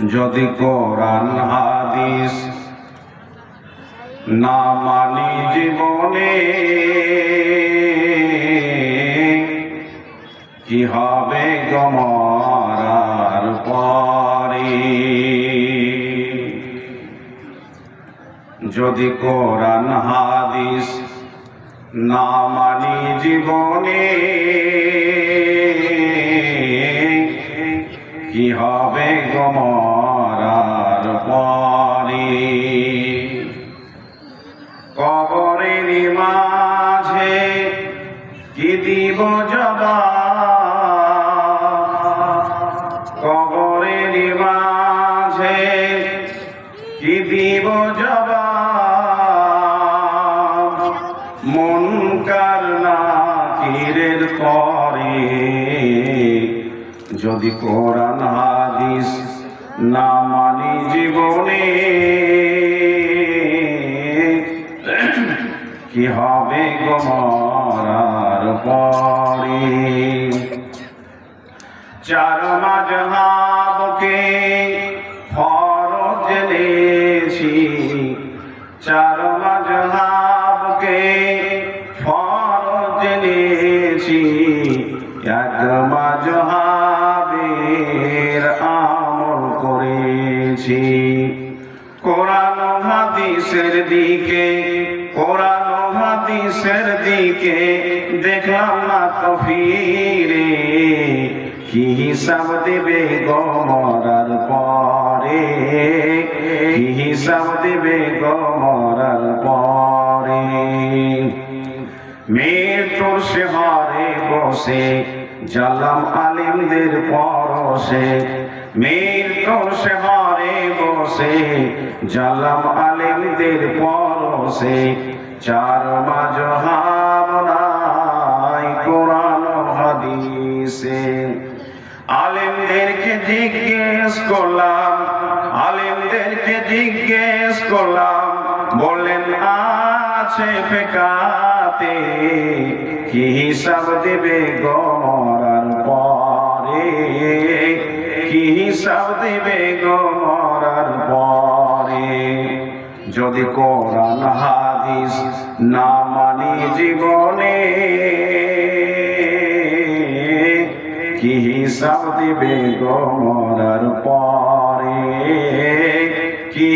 যদি কোরআন হাদিস না মানি জীবনে কি হবে গো মরার পরে। যদি কোরআন হাদিস না মানি জীবনে কি হবে গো মরার পরে। কবরের মাঝে কি দিব জবাব, কবরের মাঝে কি দিব জবাব, মুনকার নাকিরের পরে। যদি কোরআন হাদিস না মানি জীবনে কি হবে গো মরার পরে। চার মাযহাবকে ফরজ জেনেছি, চার মাযহাবকে ফরজ জেনেছি, এক মাযহাবের আমল করেছি। কোরআন হাদিসের দিকে, কোরআন হাদিসের দিকে দেখলাম না তো ফিরে, কি হিসাব দেবে গো মরার পরে, কি হিসাব দেবে গো মরার পরে। মৃত্যুর শেহরে বসে জানলাম আলিমদের পরশে, মৃত্যুর শেহরে বসে জানলাম আলিমদের পরশে। চার মাযহাব নাই কোরআন হাদিসে। আলিমদেরকে জিজ্ঞেস করলাম, আলিমদেরকে জিজ্ঞেস করলাম, বললেন আছে ফিকাতে, কি হিসাব দেবে গো মরার পরে, কি হিসাব দেবে গো মরার পরে। যদি কোরআন হাদিস না মানি জীবনে কি হিসাব দেবে গো মরার পরে। কি